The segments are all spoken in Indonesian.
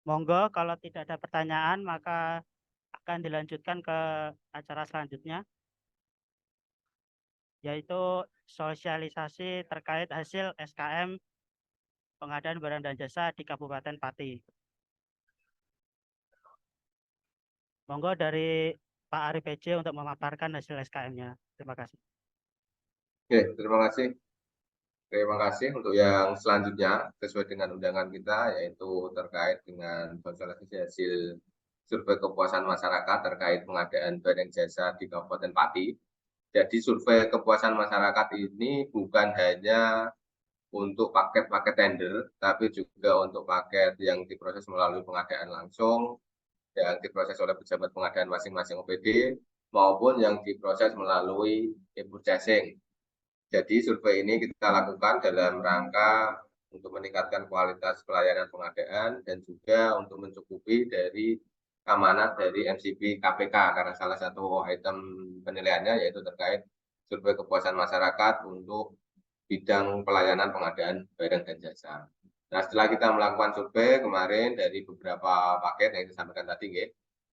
Monggo kalau tidak ada pertanyaan maka akan dilanjutkan ke acara selanjutnya, yaitu sosialisasi terkait hasil SKM pengadaan barang dan jasa di Kabupaten Pati. Monggo dari Pak Ari PJ untuk memaparkan hasil SKM-nya. Terima kasih. Oke, terima kasih. Terima kasih untuk yang selanjutnya sesuai dengan undangan kita, yaitu terkait dengan sosialisasi hasil survei kepuasan masyarakat terkait pengadaan barang jasa di Kabupaten Pati. Jadi survei kepuasan masyarakat ini bukan hanya untuk paket-paket tender, tapi juga untuk paket yang diproses melalui pengadaan langsung, yang diproses oleh pejabat pengadaan masing-masing OPD, maupun yang diproses melalui e-purchasing. Jadi survei ini kita lakukan dalam rangka untuk meningkatkan kualitas pelayanan pengadaan dan juga untuk mencukupi dari amanat dari MCP KPK, karena salah satu item penilaiannya yaitu terkait survei kepuasan masyarakat untuk bidang pelayanan pengadaan barang dan jasa. Nah, setelah kita melakukan survei kemarin dari beberapa paket yang disampaikan tadi,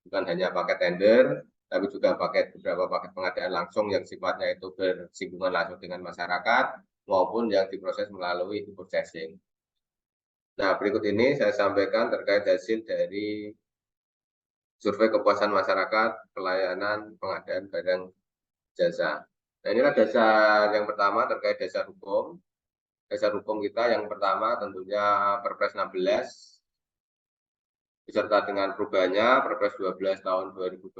bukan hanya paket tender, tapi juga beberapa paket pengadaan langsung yang sifatnya itu bersinggungan langsung dengan masyarakat, maupun yang diproses melalui e-purchasing. Nah, berikut ini saya sampaikan terkait hasil dari survei kepuasan masyarakat pelayanan pengadaan barang jasa. Nah, inilah dasar yang pertama terkait dasar hukum. Dasar hukum kita yang pertama tentunya Perpres 16 beserta dengan perubahannya Perpres 12 tahun 2021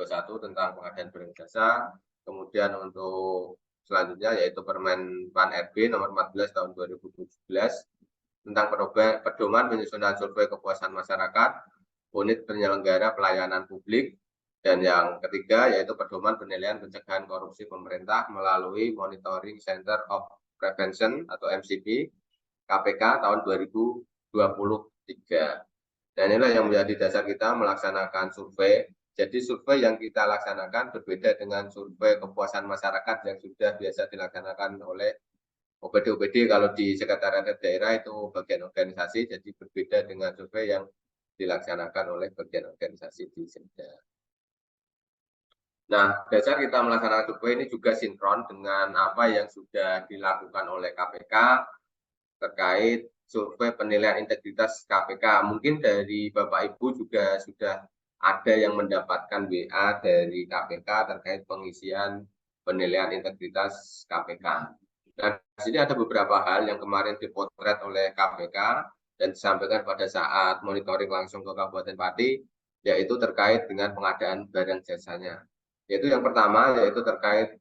tentang pengadaan barang jasa. Kemudian untuk selanjutnya yaitu Permen PAN RB nomor 14 tahun 2017 tentang pedoman penyusunan survei kepuasan masyarakat unit penyelenggara pelayanan publik, dan yang ketiga yaitu pedoman penilaian pencegahan korupsi pemerintah melalui Monitoring Center of Prevention atau MCP KPK tahun 2023. Dan inilah yang menjadi dasar kita melaksanakan survei. Jadi survei yang kita laksanakan berbeda dengan survei kepuasan masyarakat yang sudah biasa dilaksanakan oleh OPD-OPD. Kalau di sekretariat daerah itu bagian organisasi, jadi berbeda dengan survei yang dilaksanakan oleh bagian organisasi di Semda. Nah, dasar kita melaksanakan survei ini juga sinkron dengan apa yang sudah dilakukan oleh KPK terkait survei penilaian integritas KPK. Mungkin dari Bapak Ibu juga sudah ada yang mendapatkan WA dari KPK terkait pengisian penilaian integritas KPK. Nah, di sini ada beberapa hal yang kemarin dipotret oleh KPK dan disampaikan pada saat monitoring langsung ke Kabupaten Pati, yaitu terkait dengan pengadaan barang jasanya. Yaitu yang pertama, yaitu terkait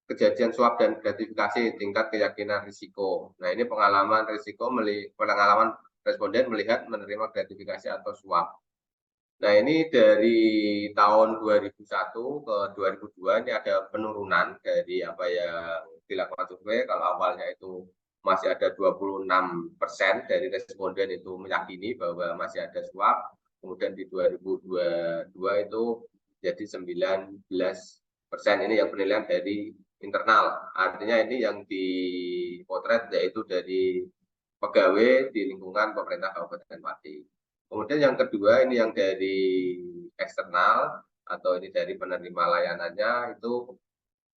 kejadian suap dan gratifikasi tingkat keyakinan risiko. Nah, ini pengalaman responden melihat menerima gratifikasi atau suap. Nah, ini dari tahun 2001 ke 2002 ini ada penurunan dari apa yang dilakukan survei. Kalau awalnya itu masih ada 26% dari responden itu meyakini bahwa masih ada suap. Kemudian di 2022 itu jadi 19%. Ini yang penilaian dari internal. Artinya ini yang dipotret yaitu dari pegawai di lingkungan pemerintah Kabupaten Pati. Kemudian yang kedua ini yang dari eksternal atau ini dari penerima layanannya itu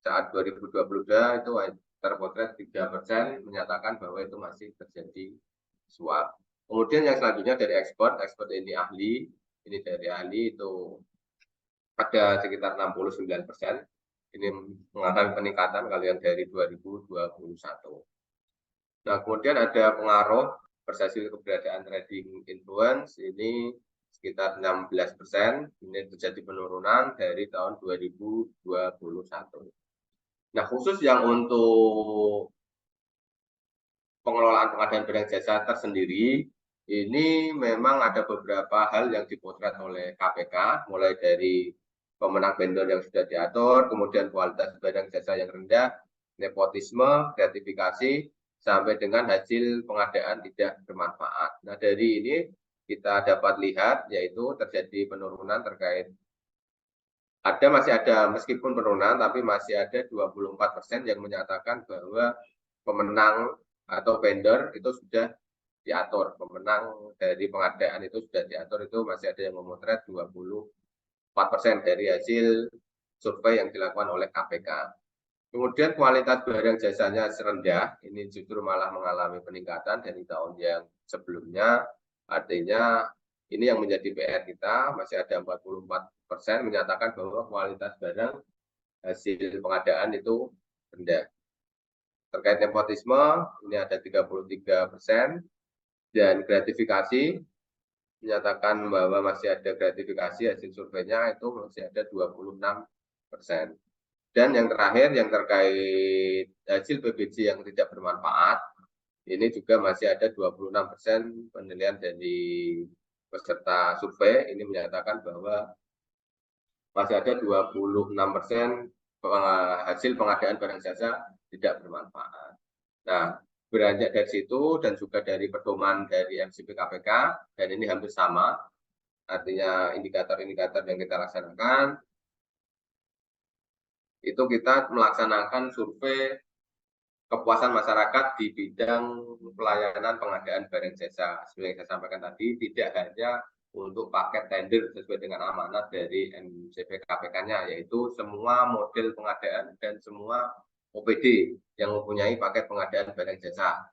saat 2022 itu terpotret 3% menyatakan bahwa itu masih terjadi suap. Kemudian yang selanjutnya dari ekspor ini ahli, ini dari ahli itu ada sekitar 69%. Ini mengalami peningkatan kalau yang dari 2021. Nah, kemudian ada pengaruh persepsi keberadaan trading influence ini sekitar 16%. Ini terjadi penurunan dari tahun 2021. Nah, khusus yang untuk pengelolaan pengadaan barang jasa tersendiri, ini memang ada beberapa hal yang dipotret oleh KPK, mulai dari pemenang vendor yang sudah diatur, kemudian kualitas barang jasa yang rendah, nepotisme, gratifikasi, sampai dengan hasil pengadaan tidak bermanfaat. Nah, dari ini kita dapat lihat yaitu terjadi penurunan terkait masih ada meskipun penurunan tapi masih ada 24% yang menyatakan bahwa pemenang atau vendor itu sudah diatur. Pemenang dari pengadaan itu sudah diatur, itu masih ada yang memotret 24% dari hasil survei yang dilakukan oleh KPK. Kemudian kualitas barang jasanya rendah, ini justru malah mengalami peningkatan dari tahun yang sebelumnya. Artinya ini yang menjadi PR kita, masih ada 44% menyatakan bahwa kualitas barang hasil pengadaan itu rendah. Terkait nepotisme, ini ada 33%, dan gratifikasi menyatakan bahwa masih ada gratifikasi hasil surveinya itu masih ada 26%. Dan yang terakhir yang terkait hasil PBJ yang tidak bermanfaat, ini juga masih ada 26% penilaian dari peserta survei ini menyatakan bahwa masih ada 26% hasil pengadaan barang jasa tidak bermanfaat. Nah, beranjak dari situ dan juga dari pedoman dari MCP KPK, dan ini hampir sama, artinya indikator-indikator yang kita laksanakan, itu kita melaksanakan survei kepuasan masyarakat di bidang pelayanan pengadaan barang jasa. Seperti yang saya sampaikan tadi, tidak hanya untuk paket tender sesuai dengan amanat dari MCP KPK-nya, yaitu semua model pengadaan dan semua OPD yang mempunyai paket pengadaan barang jasa.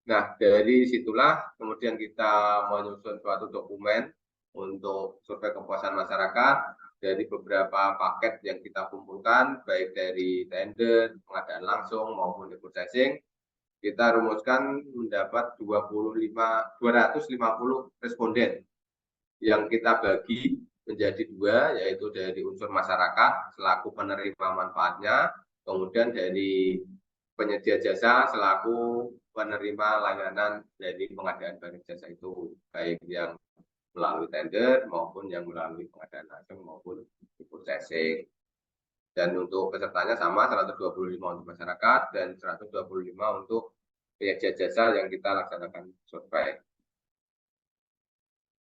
Nah, dari situlah kemudian kita menyusun suatu dokumen untuk survei kepuasan masyarakat dari beberapa paket yang kita kumpulkan, baik dari tender, pengadaan langsung maupun purchasing. Kita rumuskan mendapat 250 responden yang kita bagi menjadi dua, yaitu dari unsur masyarakat selaku penerima manfaatnya, kemudian dari penyedia jasa selaku penerima layanan dari pengadaan barang jasa itu, baik yang melalui tender maupun yang melalui pengadaan langsung maupun purchasing. Dan untuk pesertanya sama, 125 untuk masyarakat dan 125 untuk penyedia jasa yang kita laksanakan survei.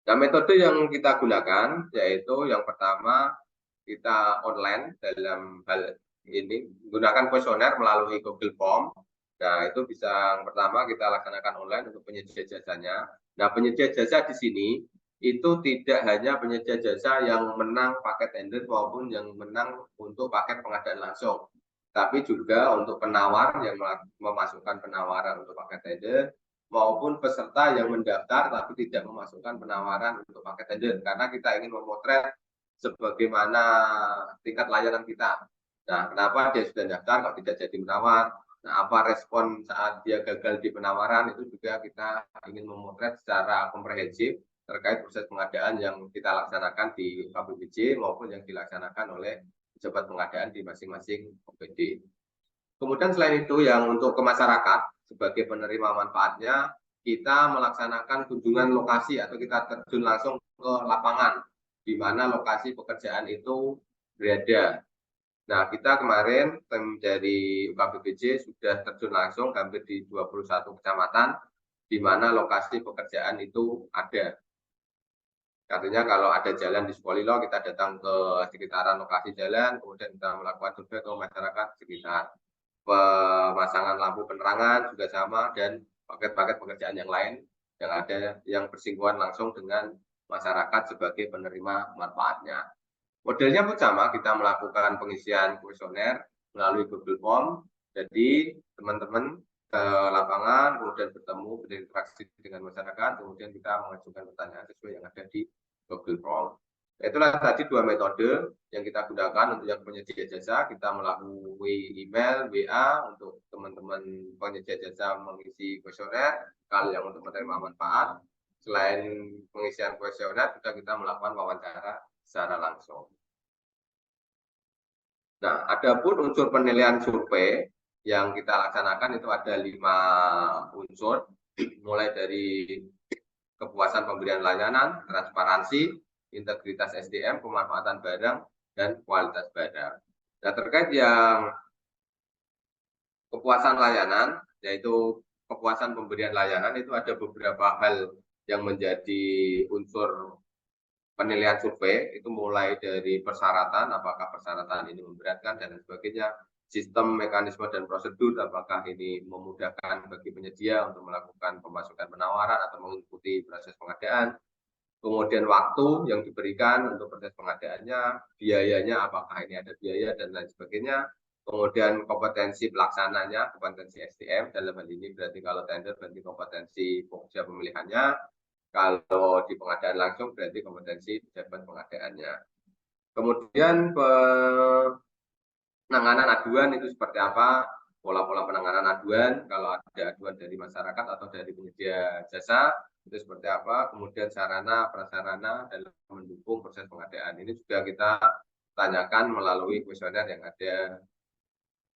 Nah, metode yang kita gunakan yaitu yang pertama kita online dalam hal ini menggunakan kuesioner melalui Google Form. Nah, itu bisa yang pertama kita laksanakan online untuk penyedia jasanya. Nah, penyedia jasa di sini itu tidak hanya penyedia jasa yang menang paket tender maupun yang menang untuk paket pengadaan langsung, tapi juga untuk penawar yang memasukkan penawaran untuk paket tender maupun peserta yang mendaftar tapi tidak memasukkan penawaran untuk paket tender, karena kita ingin memotret sebagaimana tingkat layanan kita. Nah, kenapa dia sudah daftar kok tidak jadi menawar? Nah, apa respon saat dia gagal di penawaran, itu juga kita ingin memotret secara komprehensif terkait proses pengadaan yang kita laksanakan di KPBJ maupun yang dilaksanakan oleh pejabat pengadaan di masing-masing OPD. Kemudian selain itu yang untuk ke masyarakat sebagai penerima manfaatnya, kita melaksanakan kunjungan lokasi atau kita terjun langsung ke lapangan di mana lokasi pekerjaan itu berada. Nah, kita kemarin tim dari UKBPJ sudah terjun langsung hampir di 21 kecamatan di mana lokasi pekerjaan itu ada. Artinya kalau ada jalan di Sukolilo, kita datang ke sekitaran lokasi jalan, kemudian kita melakukan survei ke masyarakat sekitar. Pemasangan lampu penerangan juga sama, dan paket-paket pekerjaan yang lain yang ada yang bersinggungan langsung dengan masyarakat sebagai penerima manfaatnya. Modelnya pun sama, kita melakukan pengisian kuesioner melalui Google Form. Jadi teman-teman ke lapangan, kemudian bertemu, berinteraksi dengan masyarakat, kemudian kita mengajukan pertanyaan sesuai yang ada di Google Form. Itulah tadi dua metode yang kita gunakan untuk yang penyedia jasa. Kita melalui email, WA untuk teman-teman penyedia jasa mengisi kuesioner. Kalau yang untuk menerima manfaat, selain pengisian kuesioner, juga kita melakukan wawancara secara langsung. Nah, ada pun unsur penilaian survei yang kita laksanakan itu ada 5 unsur, mulai dari kepuasan pemberian layanan, transparansi, integritas SDM, pemanfaatan barang, dan kualitas barang. Nah, terkait yang kepuasan layanan, yaitu kepuasan pemberian layanan, itu ada beberapa hal yang menjadi unsur penilaian survei, itu mulai dari persyaratan, apakah persyaratan ini memberatkan dan sebagainya. sistem, mekanisme, dan prosedur, apakah ini memudahkan bagi penyedia untuk melakukan pemasukan penawaran atau mengikuti proses pengadaan. Kemudian waktu yang diberikan untuk proses pengadaannya, biayanya, apakah ini ada biaya, dan lain sebagainya. Kemudian kompetensi pelaksananya, kompetensi SDM, dalam hal ini berarti kalau tender berarti kompetensi pokja pemilihannya, kalau di pengadaan langsung berarti kompetensi pejabat pengadaannya. Kemudian penanganan aduan itu seperti apa, pola-pola penanganan aduan, kalau ada aduan dari masyarakat atau dari penyedia jasa, itu seperti apa, kemudian sarana, prasarana dalam mendukung proses pengadaan. Ini juga kita tanyakan melalui kuesioner yang ada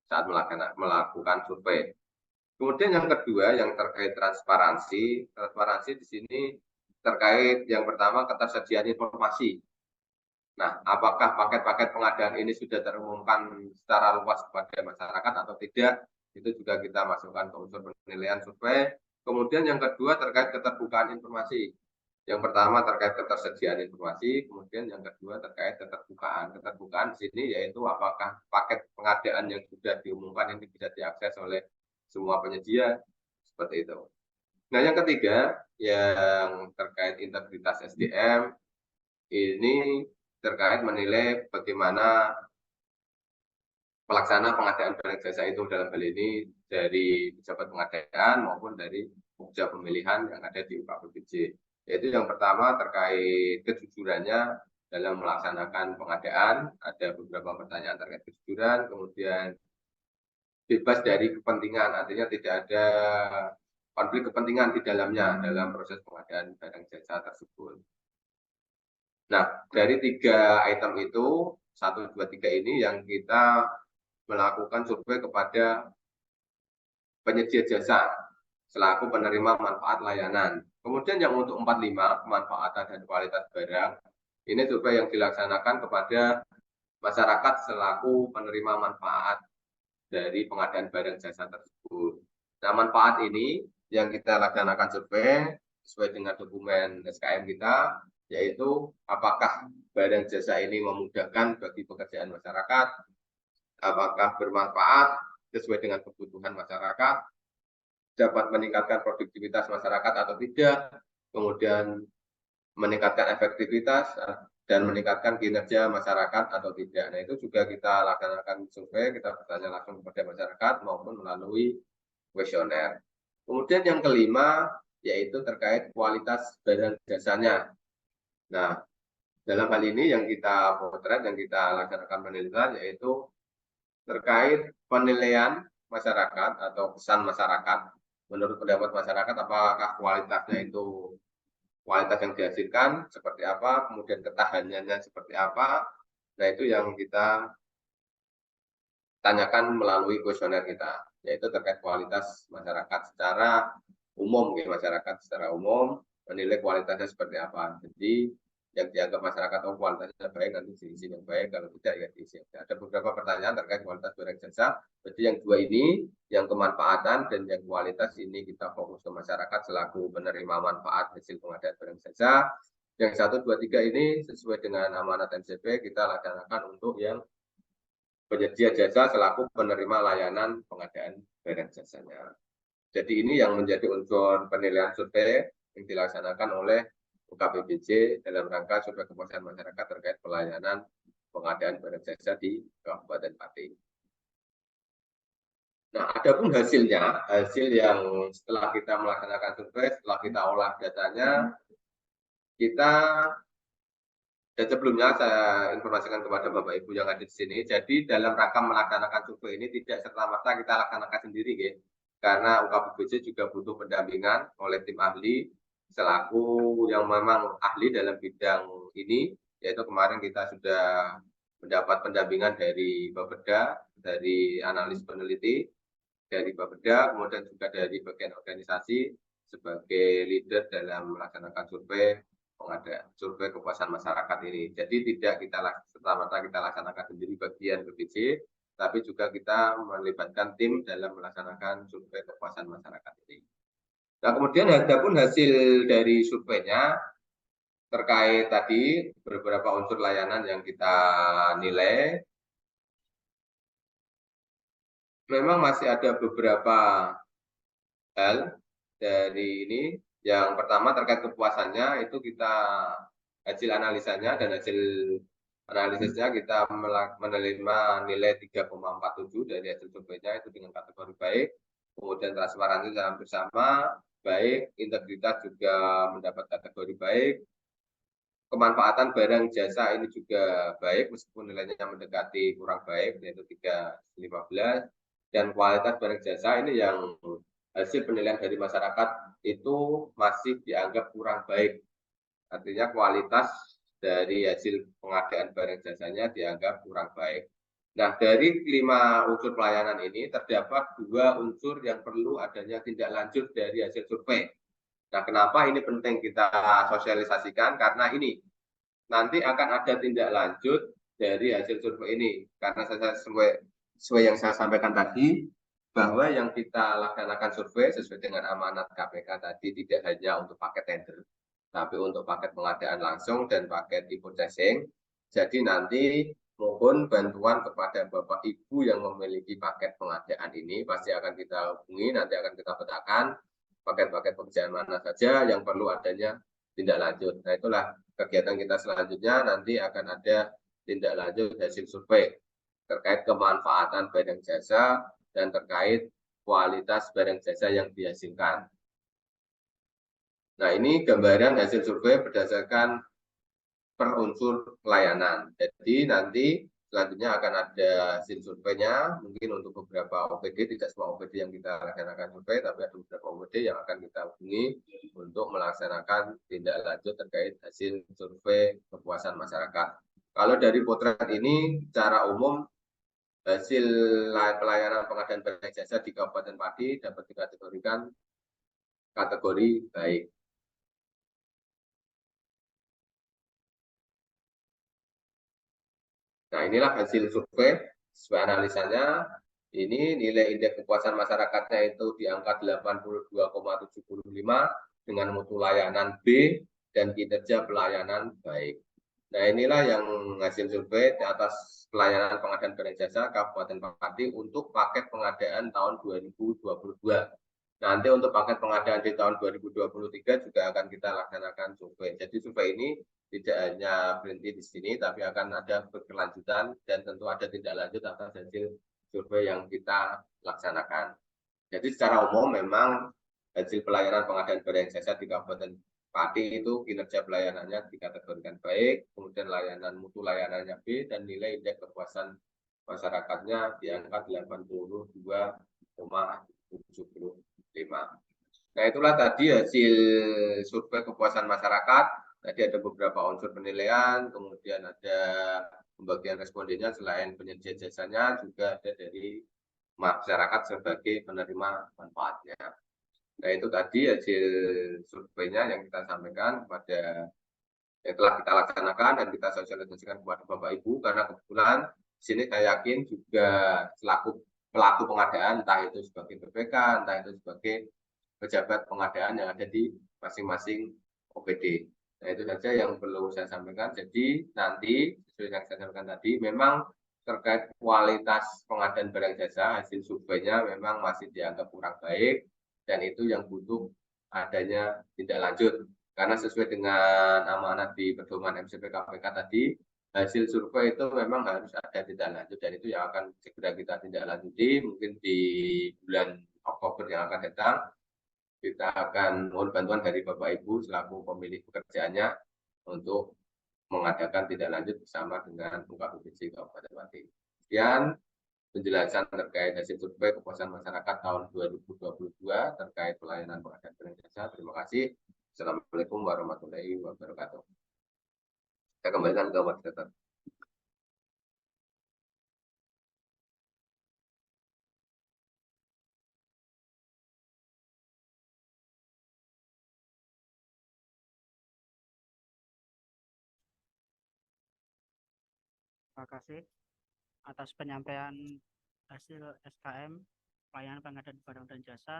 saat melakukan survei. Kemudian yang kedua, yang terkait transparansi. Transparansi di sini terkait yang pertama ketersediaan informasi. Nah, apakah paket-paket pengadaan ini sudah terumumkan secara luas kepada masyarakat atau tidak? Itu juga kita masukkan ke unsur penilaian survei. Kemudian yang kedua terkait keterbukaan informasi. Yang pertama terkait ketersediaan informasi, kemudian yang kedua terkait keterbukaan. Keterbukaan di sini yaitu apakah paket pengadaan yang sudah diumumkan ini bisa diakses oleh semua penyedia, seperti itu. Nah, yang ketiga yang terkait integritas SDM, ini terkait menilai bagaimana pelaksana pengadaan barang jasa itu, dalam hal ini dari pejabat pengadaan maupun dari pokja pemilihan yang ada di UKPBJ. Yaitu yang pertama terkait kejujurannya dalam melaksanakan pengadaan, ada beberapa pertanyaan terkait kejujuran, kemudian bebas dari kepentingan, artinya tidak ada konflik kepentingan di dalamnya dalam proses pengadaan barang jasa tersebut. Nah, dari 3 item itu, 1, 2, 3 ini yang kita melakukan survei kepada penyedia jasa selaku penerima manfaat layanan. Kemudian yang untuk 45, kemanfaatan dan kualitas barang, ini survei yang dilaksanakan kepada masyarakat selaku penerima manfaat dari pengadaan barang jasa tersebut. Nah, manfaat ini yang kita laksanakan survei sesuai dengan dokumen SKM kita, yaitu apakah barang jasa ini memudahkan bagi pekerjaan masyarakat, apakah bermanfaat sesuai dengan kebutuhan masyarakat, dapat meningkatkan produktivitas masyarakat atau tidak, kemudian meningkatkan efektivitas dan meningkatkan kinerja masyarakat atau tidak. Nah, itu juga kita laksanakan survei, kita bertanya langsung kepada masyarakat maupun melalui kuesioner. Kemudian yang kelima yaitu terkait kualitas barang jasanya. Nah, dalam hal ini yang kita potret, yang kita laksanakan penelitian yaitu terkait penilaian masyarakat atau pesan masyarakat. Menurut pendapat masyarakat, apakah kualitasnya itu kualitas yang dihasilkan seperti apa, kemudian ketahanannya seperti apa. Nah, itu yang kita tanyakan melalui kuesioner kita, yaitu terkait kualitas masyarakat secara umum, ya, masyarakat secara umum menilai kualitasnya seperti apa. Jadi yang dianggap masyarakat kualitasnya baik nanti diisi yang baik, kalau tidak ya diisi. Ada beberapa pertanyaan terkait kualitas barang jasa. Jadi yang dua ini, yang kemanfaatan dan yang kualitas ini kita fokus ke masyarakat selaku penerima manfaat hasil pengadaan barang jasa. Yang 1, 2, 3 ini sesuai dengan amanat MCP kita laksanakan untuk yang penyedia jasa selaku penerima layanan pengadaan barang jasanya. Jadi ini yang menjadi unsur penilaian survei yang dilaksanakan oleh UKPBJ dalam rangka survei kepuasan masyarakat terkait pelayanan pengadaan barang jasa di Kabupaten Pati. Nah, adapun hasilnya, hasil yang setelah kita melaksanakan survei, setelah kita olah datanya, kita dan sebelumnya saya informasikan kepada Bapak Ibu yang ada di sini, jadi dalam rangka melaksanakan survei ini tidak serta-merta kita laksanakan sendiri, ya. Karena UKPBJ juga butuh pendampingan oleh tim ahli selaku yang memang ahli dalam bidang ini, yaitu kemarin kita sudah mendapat pendampingan dari Bapeda, dari analis peneliti, dari Bapeda, kemudian juga dari bagian organisasi sebagai leader dalam melaksanakan survei pengadaan survei kepuasan masyarakat ini. Jadi tidak kita serta-merta kita laksanakan sendiri bagian BPJ, tapi juga kita melibatkan tim dalam melaksanakan survei kepuasan masyarakat ini. Nah, kemudian adapun hasil dari surveinya terkait tadi beberapa unsur layanan yang kita nilai. memang masih ada beberapa hal dari ini. Yang pertama terkait kepuasannya itu kita hasil analisanya dan hasil analisisnya kita menerima nilai 3,47 dari hasil surveinya itu dengan kategori baik. Kemudian transparansi dan hampir sama, baik, integritas juga mendapat kategori baik, kemanfaatan barang jasa ini juga baik meskipun nilainya mendekati kurang baik yaitu 3,15, dan kualitas barang jasa ini yang hasil penilaian dari masyarakat itu masih dianggap kurang baik. Artinya kualitas dari hasil pengadaan barang jasanya dianggap kurang baik. Nah, dari 5 unsur pelayanan ini terdapat 2 unsur yang perlu adanya tindak lanjut dari hasil survei. Nah, kenapa ini penting kita sosialisasikan? Karena ini nanti akan ada tindak lanjut dari hasil survei ini. Karena sesuai yang saya sampaikan tadi, bahwa yang kita laksanakan survei sesuai dengan amanat KPK tadi tidak hanya untuk paket tender, tapi untuk paket pengadaan langsung dan paket e-purchasing. Jadi nanti mohon bantuan kepada Bapak Ibu yang memiliki paket pengadaan ini, pasti akan kita hubungi, nanti akan kita petakan paket-paket pekerjaan mana saja yang perlu adanya tindak lanjut. Nah, itulah kegiatan kita selanjutnya, nanti akan ada tindak lanjut hasil survei terkait kemanfaatan barang jasa dan terkait kualitas barang jasa yang dihasilkan. Nah, ini gambaran hasil survei berdasarkan per unsur pelayanan. Jadi nanti selanjutnya akan ada hasil surveinya, mungkin untuk beberapa OPD, tidak semua OPD yang kita laksanakan survei, tapi ada beberapa OPD yang akan kita hubungi untuk melaksanakan tindak lanjut terkait hasil survei kepuasan masyarakat. Kalau dari potret ini, secara umum hasil pelayanan pengadaan barang jasa di Kabupaten Pati dapat dikategorikan kategori baik. Nah, inilah hasil survei sesuai analisanya. Ini nilai indeks kepuasan masyarakatnya itu di angka 82,75 dengan mutu layanan B dan kinerja pelayanan baik. Nah, inilah yang hasil survei di atas pelayanan pengadaan barang jasa Kabupaten Pati untuk paket pengadaan tahun 2022. Nanti untuk paket pengadaan di tahun 2023 juga akan kita laksanakan survei. Jadi survei ini tidak hanya berhenti di sini, tapi akan ada berkelanjutan dan tentu ada tindak lanjut atas hasil survei yang kita laksanakan. Jadi secara umum memang hasil pelayanan pengadaan barang jasa di Kabupaten Pati itu kinerja pelayanannya dikategorikan baik, kemudian layanan mutu layanannya B, dan nilai indeks kepuasan masyarakatnya di angka 82,75. Nah, itulah tadi hasil survei kepuasan masyarakat. Tadi ada beberapa unsur penilaian, kemudian ada pembagian respondennya selain penyedia jasanya, juga ada dari masyarakat sebagai penerima manfaatnya. Nah, itu tadi hasil surveinya yang kita sampaikan kepada yang telah kita laksanakan dan kita sosialisasikan kepada Bapak Ibu, karena kebetulan di sini saya yakin juga selaku pelaku pengadaan, entah itu sebagai BPK, entah itu sebagai pejabat pengadaan yang ada di masing-masing OPD. Nah, itu saja yang perlu saya sampaikan. Jadi nanti sesuai yang saya sampaikan tadi, memang terkait kualitas pengadaan barang jasa, hasil surveinya memang masih dianggap kurang baik, dan itu yang butuh adanya tindak lanjut. Karena sesuai dengan amanat di pedoman MCP KPK tadi, hasil survei itu memang harus ada tindak lanjut, dan itu yang akan segera kita tindak lanjuti mungkin di bulan Oktober yang akan datang. Kita akan mohon bantuan dari Bapak Ibu selaku pemilik pekerjaannya untuk mengadakan tindak lanjut bersama dengan UKBPJ Kabupaten Pati. Sekian penjelasan terkait hasil survei kepuasan masyarakat tahun 2022 terkait pelayanan pengadaan barang jasa. Terima kasih. Assalamualaikum warahmatullahi wabarakatuh. Saya kembalikan ke moderator. Terima kasih atas penyampaian hasil SKM pelayanan pengadaan barang dan jasa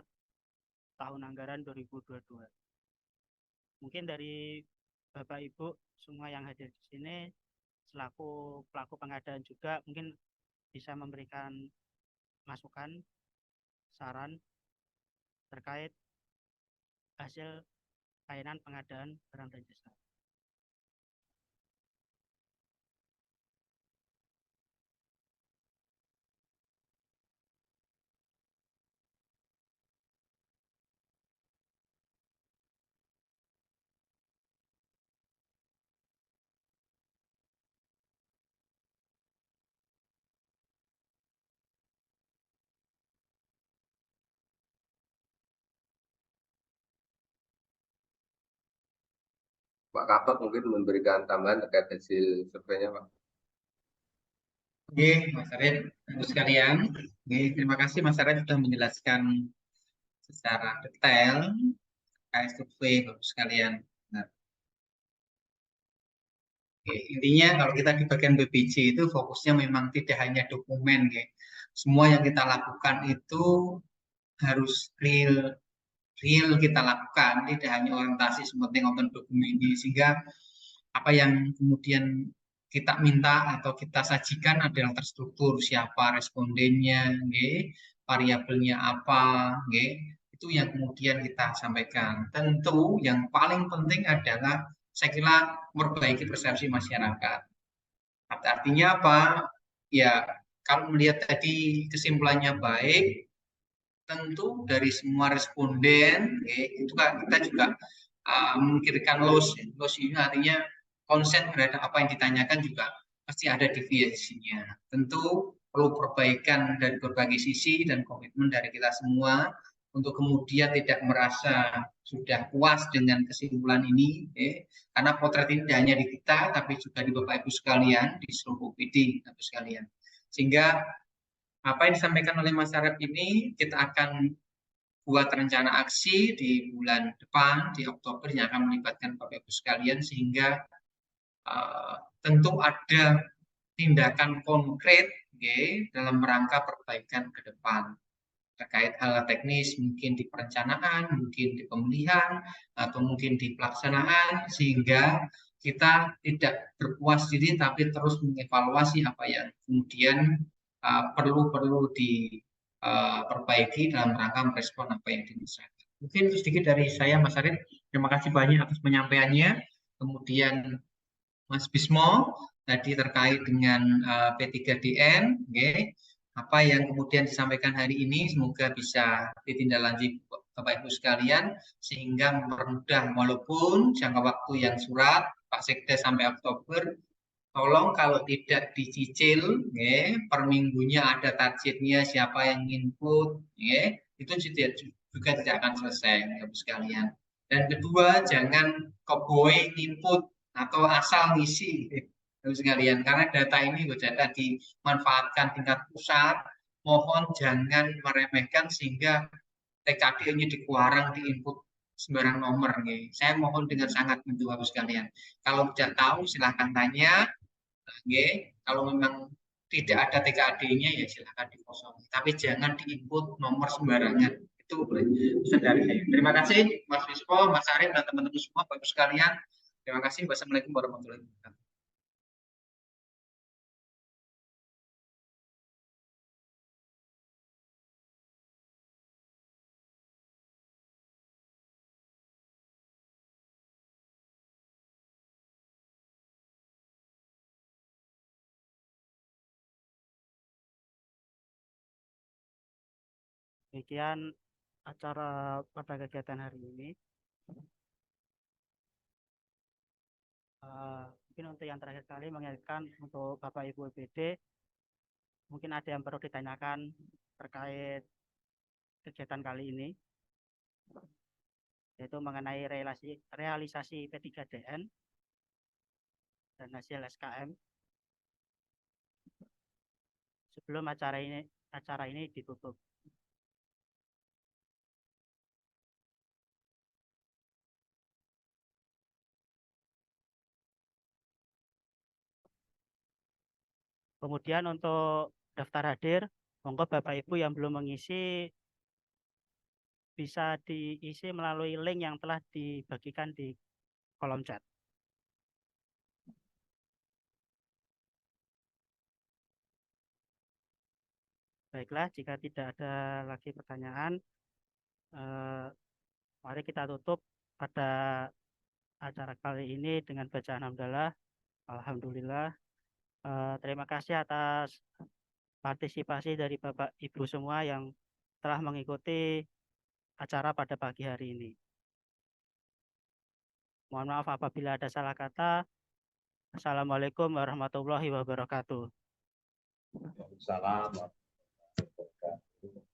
tahun anggaran 2022. Mungkin dari Bapak Ibu semua yang hadir di sini selaku pelaku pengadaan juga mungkin bisa memberikan masukan, saran terkait hasil layanan pengadaan barang dan jasa. Pak Kabak mungkin memberikan tambahan terkait hasil surveinya, Pak. Oke, Mas Arif, Ibu sekalian. Oke, terima kasih Mas Arif sudah menjelaskan secara detail terkait survei Bapak sekalian. Nah, oke, intinya kalau kita di bagian BPJ itu fokusnya memang tidak hanya dokumen, oke. Semua yang kita lakukan itu harus real kita lakukan, tidak hanya orientasi seperti nonton dokumen ini, sehingga apa yang kemudian kita minta atau kita sajikan adalah terstruktur, siapa respondennya, variabelnya apa, itu yang kemudian kita sampaikan. Tentu yang paling penting adalah saya kira memperbaiki persepsi masyarakat. Artinya apa? Ya, kalau melihat tadi kesimpulannya baik, tentu dari semua responden, itu kan kita juga memikirkan loss. Loss ini artinya konsen terhadap apa yang ditanyakan juga pasti ada deviasinya. Tentu perlu perbaikan dari berbagai sisi dan komitmen dari kita semua untuk kemudian tidak merasa sudah puas dengan kesimpulan ini, karena potret ini tidak hanya di kita, tapi juga di Bapak Ibu sekalian, di seluruh UPD Bapak sekalian. Sehingga apa yang disampaikan oleh Mas Arif ini kita akan buat rencana aksi di bulan depan, di Oktober, yang akan melibatkan Bapak Ibu sekalian, sehingga tentu ada tindakan konkret dalam rangka perbaikan ke depan terkait hal teknis, mungkin di perencanaan, mungkin di pemilihan, atau mungkin di pelaksanaan, sehingga kita tidak berpuas diri tapi terus mengevaluasi apa yang kemudian perlu diperbaiki dalam rangka merespon apa yang dimaksudkan. Mungkin sedikit dari saya, Mas Arif. Terima kasih banyak atas penyampaiannya. Kemudian Mas Bismo tadi terkait dengan P3DN, apa yang kemudian disampaikan hari ini semoga bisa ditindaklanjuti Bapak Ibu sekalian sehingga mempermudah, walaupun jangka waktu yang surat Pak Sekda sampai Oktober, tolong kalau tidak dicicil, per minggunya ada targetnya siapa yang input, itu juga tidak akan selesai Bapak sekalian. Dan kedua, jangan keboy input atau asal ngisi sekalian, karena data ini data dimanfaatkan tingkat pusat. Mohon jangan meremehkan sehingga TKD-nya dikuarang di input sembarang nomor. Saya mohon dengan sangat menjawab sekalian. Kalau tidak tahu silahkan tanya. Kalau memang tidak ada TKD-nya ya silahkan dikosongi. Tapi jangan diinput nomor sembarangan. Itu pesan dari saya. Terima kasih Mas Wispo, Mas Arif, dan teman-teman semua, Bapak sekalian. Terima kasih. Wassalamualaikum warahmatullahi wabarakatuh. Demikian acara pada kegiatan hari ini. Mungkin untuk yang terakhir kali mengingatkan untuk Bapak Ibu EPD, mungkin ada yang perlu ditanyakan terkait kegiatan kali ini, yaitu mengenai realisasi P3DN dan hasil SKM sebelum acara ini ditutup. Kemudian untuk daftar hadir, monggo Bapak Ibu yang belum mengisi bisa diisi melalui link yang telah dibagikan di kolom chat. Baiklah, jika tidak ada lagi pertanyaan, eh, mari kita tutup pada acara kali ini dengan bacaan hamdalah. Alhamdulillah. Terima kasih atas partisipasi dari Bapak Ibu semua yang telah mengikuti acara pada pagi hari ini. Mohon maaf apabila ada salah kata. Assalamualaikum warahmatullahi wabarakatuh. Waalaikumsalam warahmatullahi wabarakatuh.